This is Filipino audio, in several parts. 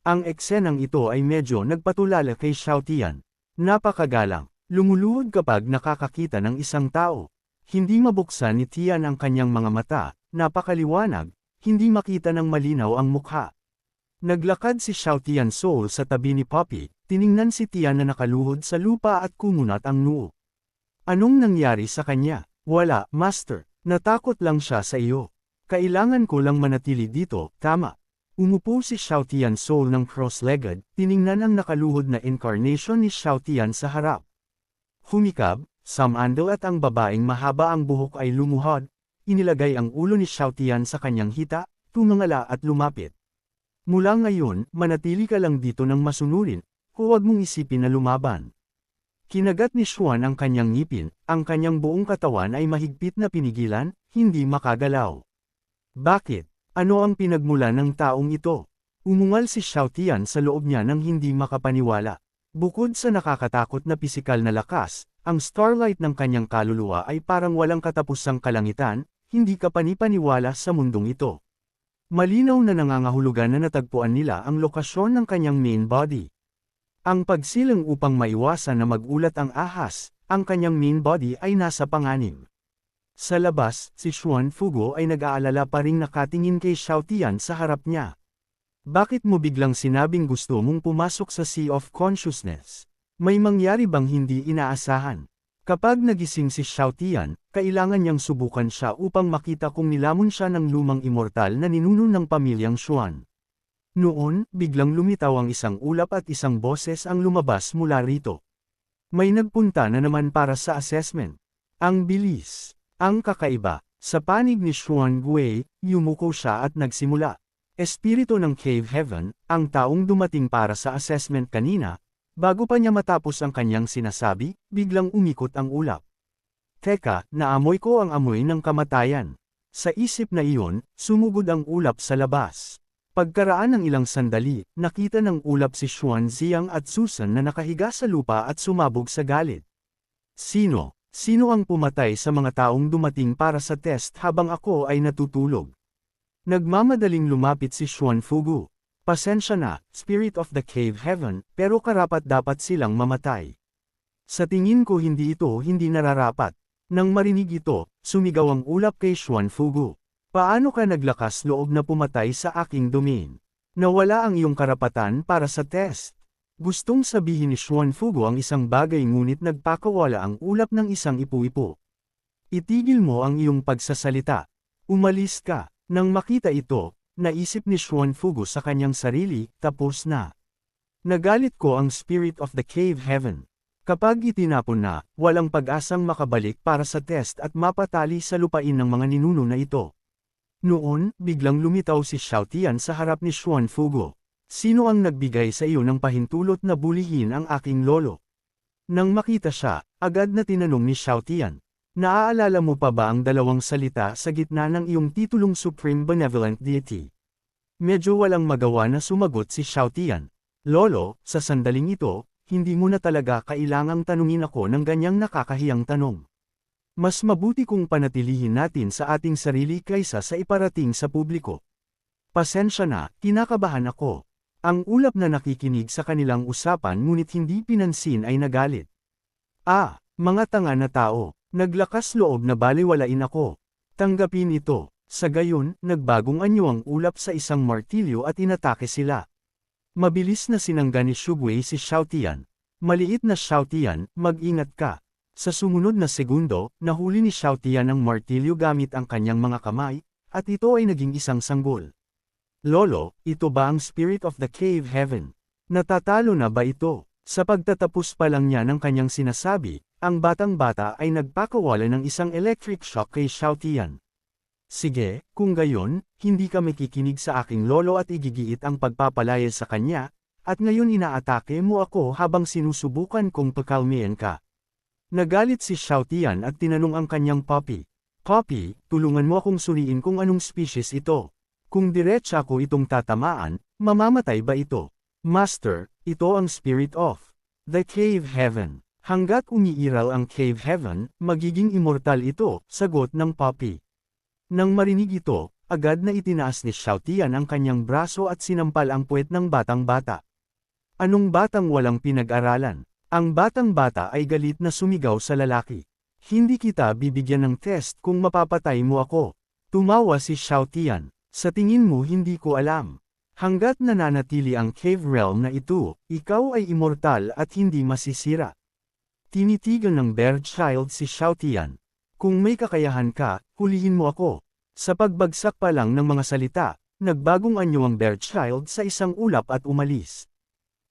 Ang eksenang ito ay medyo nagpatulala kay Xiaotian. Napakagalang, lumuluhod kapag nakakakita ng isang tao. Hindi mabuksan ni Tian ang kanyang mga mata, napakaliwanag, hindi makita ng malinaw ang mukha. Naglakad si Xiaotian Soul sa tabi ni Poppy, tiningnan si Tian na nakaluhod sa lupa at kumunat ang noo. Anong nangyari sa kanya? Wala, Master. Natakot lang siya sa iyo. Kailangan ko lang manatili dito, tama. Umupo si Xiaotian Soul ng cross-legged, tiningnan ang nakaluhod na incarnation ni Xiaotian sa harap. Humikab, sumandal at ang babaeng mahaba ang buhok ay lumuhod, inilagay ang ulo ni Xiaotian sa kanyang hita, tumangala at lumapit. Mula ngayon, manatili ka lang dito ng masunurin, huwag mong isipin na lumaban. Kinagat ni Xuan ang kanyang ngipin, ang kanyang buong katawan ay mahigpit na pinigilan, hindi makagalaw. Bakit? Ano ang pinagmulan ng taong ito? Umungal si Xiaotian sa loob niya nang hindi makapaniwala. Bukod sa nakakatakot na pisikal na lakas, ang starlight ng kanyang kaluluwa ay parang walang katapusang kalangitan, hindi ka panipaniwala sa mundong ito. Malinaw na nangangahulugan na natagpuan nila ang lokasyon ng kanyang main body. Ang pagsilang upang maiwasan na magulat ang ahas, ang kanyang main body ay nasa panganib. Sa labas, si Xuan Fugo ay nag-aalala pa ring nakatingin kay Xiaotian sa harap niya. Bakit mo biglang sinabing gusto mong pumasok sa Sea of Consciousness? May mangyari bang hindi inaasahan? Kapag nagising si Xiaotian, kailangan niyang subukan siya upang makita kung nilamon siya ng lumang immortal na ninuno ng pamilyang Xuan. Noon, biglang lumitaw ang isang ulap at isang boses ang lumabas mula rito. May nagpunta na naman para sa assessment. Ang bilis. Ang kakaiba. Sa panig ni Xuan Gui, yumuko siya at nagsimula. Espiritu ng Cave Heaven, ang taong dumating para sa assessment kanina, bago pa niya matapos ang kanyang sinasabi, biglang umikot ang ulap. Teka, naamoy ko ang amoy ng kamatayan. Sa isip na iyon, sumugod ang ulap sa labas. Pagkaraan ng ilang sandali, nakita ng ulap si Xuan Xiang at Susan na nakahiga sa lupa at sumabog sa galit. Sino? Sino ang pumatay sa mga taong dumating para sa test habang ako ay natutulog? Nagmamadaling lumapit si Xuan Fugu. Pasensya na, Spirit of the Cave Heaven, pero karapat-dapat silang mamatay. Sa tingin ko hindi nararapat. Nang marinig ito, sumigaw ang ulap kay Xuan Fugu. Paano ka naglakas loob na pumatay sa aking domain? Nawala ang iyong karapatan para sa test. Gustong sabihin ni Xuan Fugu ang isang bagay ngunit nagpakawala ang ulap ng isang ipu-ipo. Itigil mo ang iyong pagsasalita. Umalis ka. Nang makita ito, naisip ni Xuan Fugu sa kanyang sarili, tapos na. Nagalit ko ang Spirit of the Cave Heaven. Kapag itinapon na, walang pag-asang makabalik para sa test at mapatali sa lupain ng mga ninuno na ito. Noon, biglang lumitaw si Xiaotian sa harap ni Xuan Fugu. Sino ang nagbigay sa iyo ng pahintulot na bulihin ang aking lolo? Nang makita siya, agad na tinanong ni Xiaotian. Naaalala mo pa ba ang dalawang salita sa gitna ng iyong titulong Supreme Benevolent Deity? Medyo walang magawa na sumagot si Xiaotian. Lolo, sa sandaling ito, hindi mo na talaga kailangang tanungin ako ng ganyang nakakahiyang tanong. Mas mabuti kung panatilihin natin sa ating sarili kaysa sa iparating sa publiko. Pasensya na, kinakabahan ako. Ang ulap na nakikinig sa kanilang usapan ngunit hindi pinansin ay nagalit. Mga tanga na tao, naglakas loob na baliwalain ako. Tanggapin ito. Sa gayon, nagbagong anyo ang ulap sa isang martilyo at inatake sila. Mabilis na sinangga ni Shugwei si Xiaotian. Maliit na Xiaotian, mag-ingat ka. Sa sumunod na segundo, nahuli ni Xiaotian ang martilyo gamit ang kanyang mga kamay, at ito ay naging isang sanggol. Lolo, ito ba ang Spirit of the Cave Heaven? Natatalo na ba ito? Sa pagtatapos pa lang niya ng kanyang sinasabi, ang batang-bata ay nagpakawala ng isang electric shock kay Xiaotian. Sige, kung gayon, hindi ka makikinig sa aking lolo at igigiit ang pagpapalaya sa kanya, at ngayon inaatake mo ako habang sinusubukan kong pakalmihan ka. Nagalit si Xiaotian at tinanong ang kanyang Poppy. Poppy, tulungan mo akong suriin kung anong species ito. Kung diretsa ko itong tatamaan, mamamatay ba ito? Master, ito ang Spirit of the Cave Heaven. Hanggat umiiral ang Cave Heaven, magiging immortal ito, sagot ng Poppy. Nang marinig ito, agad na itinaas ni Xiaotian ang kanyang braso at sinampal ang puwet ng batang-bata. Anong batang walang pinag-aralan? Ang batang-bata ay galit na sumigaw sa lalaki. Hindi kita bibigyan ng test kung mapapatay mo ako. Tumawa si Xiaotian. Sa tingin mo hindi ko alam. Hanggat nananatili ang cave realm na ito, ikaw ay immortal at hindi masisira. Tinitigan ng bear child si Xiaotian. Kung may kakayahan ka, hulihin mo ako. Sa pagbagsak pa lang ng mga salita, nagbagong anyo ang bear child sa isang ulap at umalis.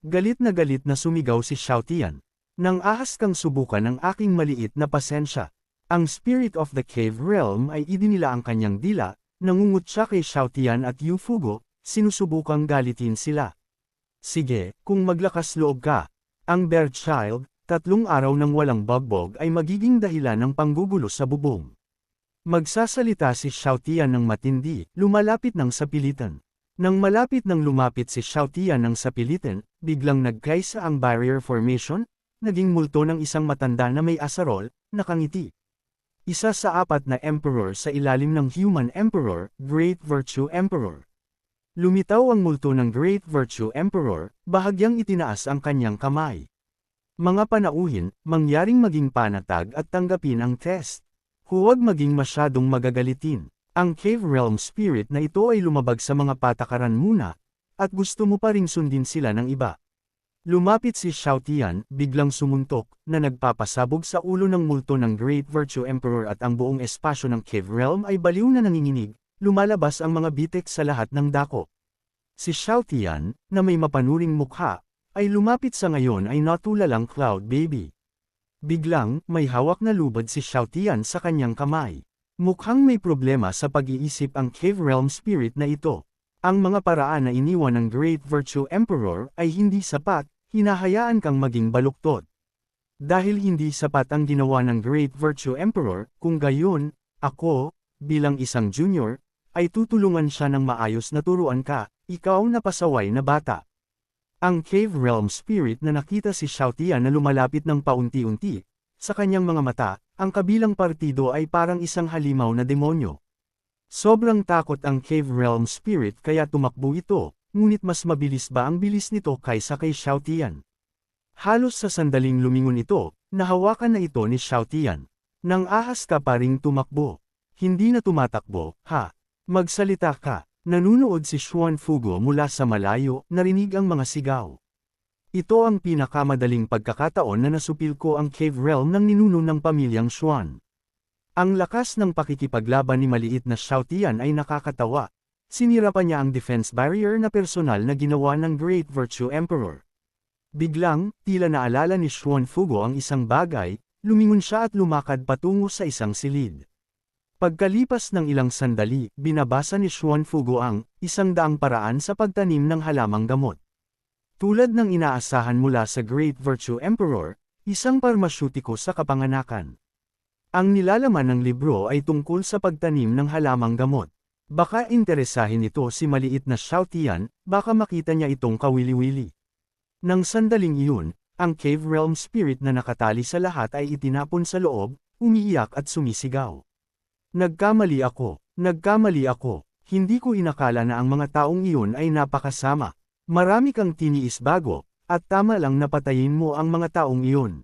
Galit na sumigaw si Xiaotian. Nang ahas kang subukan ng aking maliit na pasensya. Ang spirit of the cave realm ay idinila ang kanyang dila, nangungut siya kay Xiaotian at Yu Fugo, sinusubukang galitin sila. Sige, kung maglakas loob ka. Ang bear child, 3 araw ng walang bagbog ay magiging dahilan ng panggugulo sa bubong. Magsasalita si Xiaotian ng matindi, lumalapit ng sapilitan. Nang malapit nang lumapit si Xiaotian ng sapilitan, biglang nagkaisa ang barrier formation, naging multo ng isang matanda na may asarol, nakangiti. Isa sa 4 na emperor sa ilalim ng Human Emperor, Great Virtue Emperor. Lumitaw ang multo ng Great Virtue Emperor, bahagyang itinaas ang kanyang kamay. Mga panauhin, mangyaring maging panatag at tanggapin ang test. Huwag maging masyadong magagalitin. Ang Cave Realm Spirit na ito ay lumabag sa mga patakaran muna, at gusto mo pa ring sundin sila ng iba. Lumapit si Xiaotian, biglang sumuntok, na nagpapasabog sa ulo ng multo ng Great Virtue Emperor at ang buong espasyo ng Cave Realm ay baliw na nanginginig, lumalabas ang mga bitek sa lahat ng dako. Si Xiaotian, na may mapanuring mukha, ay lumapit sa ngayon ay natulalang Cloud Baby. Biglang, may hawak na lubad si Xiaotian sa kanyang kamay. Mukhang may problema sa pag-iisip ang Cave Realm Spirit na ito. Ang mga paraan na iniwan ng Great Virtue Emperor ay hindi sapat, hinahayaan kang maging baluktot. Dahil hindi sapat ang ginawa ng Great Virtue Emperor, kung gayon, ako, bilang isang junior, ay tutulungan siya ng maayos na turuan ka, ikaw na pasaway na bata. Ang Cave Realm Spirit na nakita si Xiaotian na lumalapit ng paunti-unti, sa kanyang mga mata, ang kabilang partido ay parang isang halimaw na demonyo. Sobrang takot ang Cave Realm Spirit kaya tumakbo ito, ngunit mas mabilis ba ang bilis nito kaysa kay Xiaotian? Halos sa sandaling lumingon ito, nahawakan na ito ni Xiaotian. Nang ahas ka pa ring tumakbo. Hindi na tumatakbo, ha? Magsalita ka. Nanunood si Xuan Fugo mula sa malayo, narinig ang mga sigaw. Ito ang pinakamadaling pagkakataon na nasupil ko ang Cave Realm ng ninuno ng pamilyang Xuan. Ang lakas ng pakikipaglaban ni maliit na Xiaotian ay nakakatawa. Sinira pa niya ang defense barrier na personal na ginawa ng Great Virtue Emperor. Biglang, tila naalala ni Xuan Fugo ang isang bagay, lumingon siya at lumakad patungo sa isang silid. Pagkalipas ng ilang sandali, binabasa ni Xuan Fugo ang 100 paraan sa pagtanim ng halamang gamot. Tulad ng inaasahan mula sa Great Virtue Emperor, isang parmasyutiko sa kapanganakan. Ang nilalaman ng libro ay tungkol sa pagtanim ng halamang gamot. Baka interesahin ito si maliit na Xiaotian, baka makita niya itong kawili-wili. Nang sandaling iyon, ang Cave Realm Spirit na nakatali sa lahat ay itinapon sa loob, umiiyak at sumisigaw. Nagkamali ako, hindi ko inakala na ang mga taong iyon ay napakasama. Marami kang tiniis bago, at tama lang napatayin mo ang mga taong iyon.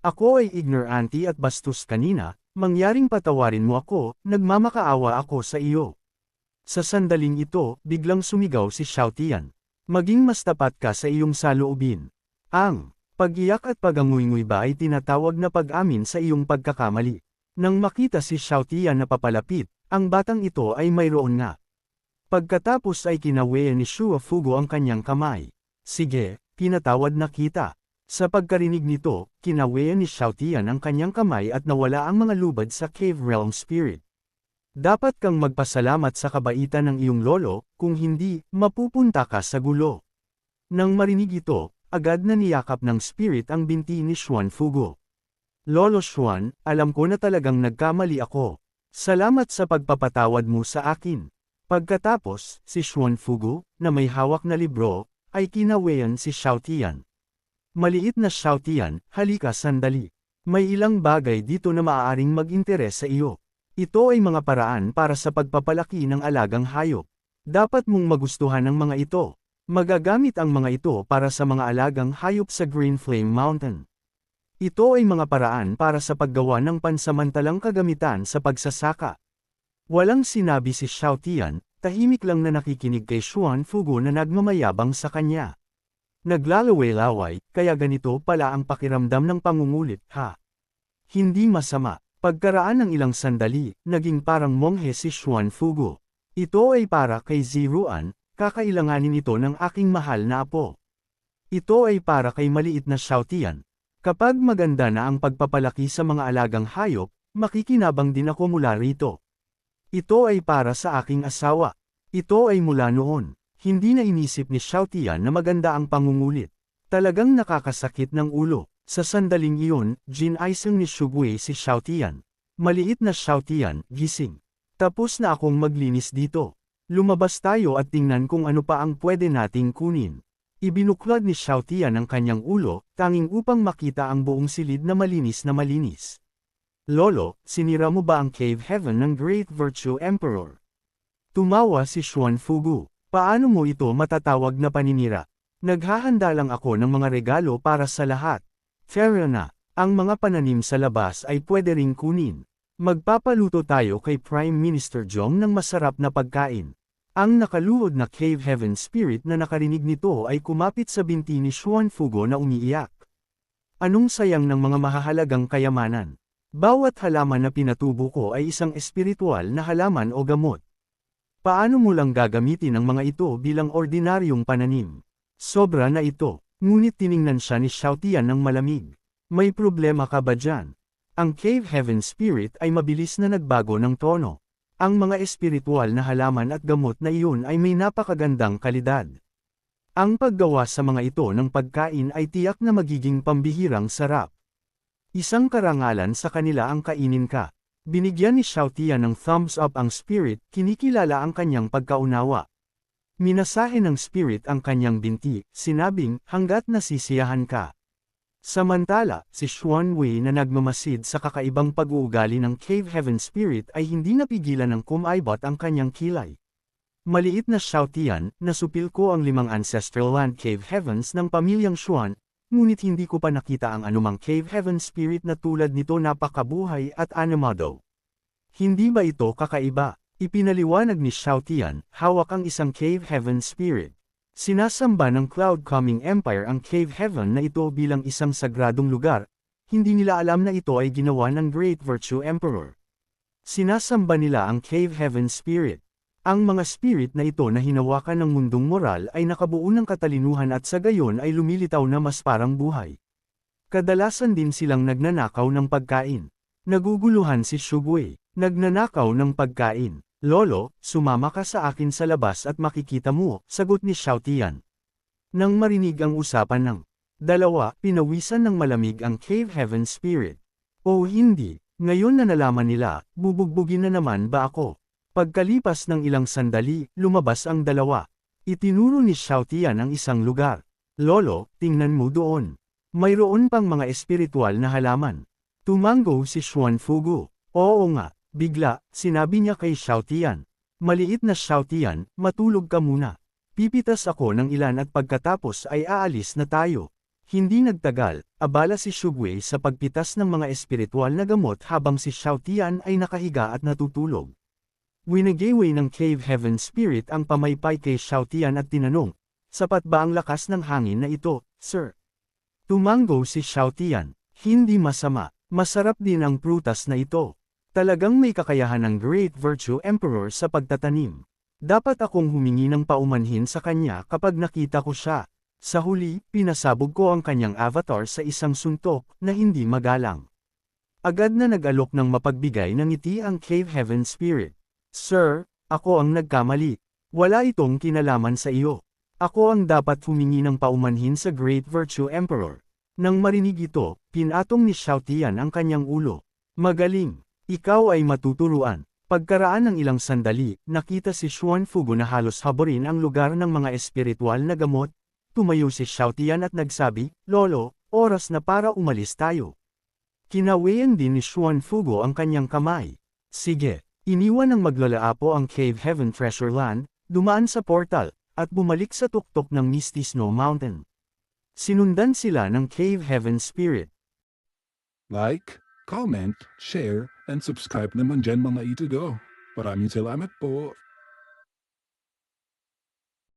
Ako ay ignorante at bastos kanina, mangyaring patawarin mo ako, nagmamakaawa ako sa iyo. Sa sandaling ito, biglang sumigaw si Xiaotian. Maging mas tapat ka sa iyong saloobin. Ang pag-iyak at paganguy-nguy ba ay tinatawag na pag-amin sa iyong pagkakamali. Nang makita si Xiaotian na papalapit, ang batang ito ay mayroon nga. Pagkatapos ay kinawean ni Xuan Fugo ang kanyang kamay. Sige, pinatawad na kita. Sa pagkarinig nito, kinawean ni Xiaotian ang kanyang kamay at nawala ang mga lubad sa Cave Realm Spirit. Dapat kang magpasalamat sa kabaitan ng iyong lolo, kung hindi, mapupunta ka sa gulo. Nang marinig ito, agad na niyakap ng spirit ang binti ni Xuan Fugo. Lolo Xuan, alam ko na talagang nagkamali ako. Salamat sa pagpapatawad mo sa akin. Pagkatapos, si Xuan Fugo, na may hawak na libro, ay kinawean si Xiaotian. Maliit na Xiaotian, halika sandali. May ilang bagay dito na maaaring mag-interes sa iyo. Ito ay mga paraan para sa pagpapalaki ng alagang hayop. Dapat mong magustuhan ang mga ito. Magagamit ang mga ito para sa mga alagang hayop sa Green Flame Mountain. Ito ay mga paraan para sa paggawa ng pansamantalang kagamitan sa pagsasaka. Walang sinabi si Xiao Tian, tahimik lang na nakikinig kay Xuan Fugu na nagmamayabang sa kanya. Naglalaway-laway, kaya ganito pala ang pakiramdam ng pangungulit, ha? Hindi masama. Pagkaraan ng ilang sandali, naging parang monghe si Xuan Fugu. Ito ay para kay Ziruan, kakailanganin ito ng aking mahal na apo. Ito ay para kay maliit na Xiao Tian. Kapag maganda na ang pagpapalaki sa mga alagang hayop, makikinabang din ako mula rito. Ito ay para sa aking asawa. Ito ay mula noon. Hindi na inisip ni Xiao Tian na maganda ang pangungulit. Talagang nakakasakit ng ulo. Sa sandaling iyon, ginaisang ni Shugui si Xiao Tian. Maliit na Xiao Tian, gising. Tapos na akong maglinis dito. Lumabas tayo at tingnan kung ano pa ang pwede nating kunin. Ibinuklad ni Xiao Tian ang kanyang ulo, tanging upang makita ang buong silid na malinis na malinis. Lolo, sinira mo ba ang cave heaven ng Great Virtue Emperor? Tumawa si Xuan Fugu. Paano mo ito matatawag na paninira? Naghahanda lang ako ng mga regalo para sa lahat. Fair na, ang mga pananim sa labas ay pwede ring kunin. Magpapaluto tayo kay Prime Minister Zhong ng masarap na pagkain. Ang nakaluhod na Cave Heaven Spirit na nakarinig nito ay kumapit sa binti ni Xuan Fugu na umiiyak. Anong sayang ng mga mahahalagang kayamanan? Bawat halaman na pinatubo ko ay isang espiritual na halaman o gamot. Paano mo lang gagamitin ang mga ito bilang ordinaryong pananim? Sobra na ito, ngunit tiningnan siya ni Xiao Tian ng malamig. May problema ka ba dyan? Ang Cave Heaven Spirit ay mabilis na nagbago ng tono. Ang mga espiritual na halaman at gamot na iyon ay may napakagandang kalidad. Ang paggawa sa mga ito ng pagkain ay tiyak na magiging pambihirang sarap. Isang karangalan sa kanila ang kainin ka. Binigyan ni Xiao Tian ng thumbs up ang spirit, kinikilala ang kanyang pagkaunawa. Minasahe ng spirit ang kanyang binti, sinabing, hanggat nasisiyahan ka. Samantala, si Xuan Wei na nagmamasid sa kakaibang pag-uugali ng Cave Heaven Spirit ay hindi napigilan ng kumaibot ang kanyang kilay. Maliit na Xiao Tian, nasupil ko ang 5 ancestral land Cave Heavens ng pamilyang Xuan, ngunit hindi ko pa nakita ang anumang Cave Heaven Spirit na tulad nito napakabuhay at animado. Hindi ba ito kakaiba? Ipinaliwanag ni Xiao Tian, hawak ang isang Cave Heaven Spirit. Sinasamba ng Cloud Coming Empire ang Cave Heaven na ito bilang isang sagradong lugar, hindi nila alam na ito ay ginawa ng Great Virtue Emperor. Sinasamba nila ang Cave Heaven Spirit. Ang mga spirit na ito na hinawakan ng mundong moral ay nakabuo ng katalinuhan at sa gayon ay lumilitaw na mas parang buhay. Kadalasan din silang nagnanakaw ng pagkain. Naguguluhan si Shugui. Nagnanakaw ng pagkain. Lolo, sumama ka sa akin sa labas at makikita mo, sagot ni Xiao Tian. Nang marinig ang usapan ng dalawa, pinawisan ng malamig ang Cave Heaven Spirit. O hindi, ngayon na nalaman nila, bubugbugin na naman ba ako? Pagkalipas ng ilang sandali, lumabas ang dalawa. Itinuro ni Xiao Tian ang isang lugar. Lolo, tingnan mo doon. Mayroon pang mga espiritual na halaman. Tumango si Xuan Fugu. Oo nga, bigla, sinabi niya kay Xiao Tian. Maliit na Xiao Tian, matulog ka muna. Pipitas ako ng ilan at pagkatapos ay aalis na tayo. Hindi nagtagal, abala si Shugui sa pagpitas ng mga espiritual na gamot habang si Xiao Tian ay nakahiga at natutulog. Winagaway ng Cave Heaven Spirit ang pamaypay kay Xiao Tian at tinanong, sapat ba ang lakas ng hangin na ito, sir? Tumango si Xiao Tian, hindi masama, masarap din ang prutas na ito. Talagang may kakayahan ng Great Virtue Emperor sa pagtatanim. Dapat akong humingi ng paumanhin sa kanya kapag nakita ko siya. Sa huli, pinasabog ko ang kanyang avatar sa isang suntok na hindi magalang. Agad na nag-alok ng mapagbigay ng ngiti ang Cave Heaven Spirit. Sir, ako ang nagkamali. Wala itong kinalaman sa iyo. Ako ang dapat humingi ng paumanhin sa Great Virtue Emperor. Nang marinig ito, pinatong ni Xiao Tian ang kanyang ulo. Magaling. Ikaw ay matuturuan. Pagkaraan ng ilang sandali, nakita si Xuan Fugu na halos haborin ang lugar ng mga espiritual na gamot. Tumayo si Xiao Tian at nagsabi, Lolo, oras na para umalis tayo. Kinawayan din ni Xuan Fugu ang kanyang kamay. Sige, iniwan ng maglalaapo ang Cave Heaven Treasure Land, dumaan sa portal, at bumalik sa tuktok ng Misty Snow Mountain. Sinundan sila ng Cave Heaven Spirit. Like, comment, share, and subscribe naman dyan mga itudo. Maraming salamat po.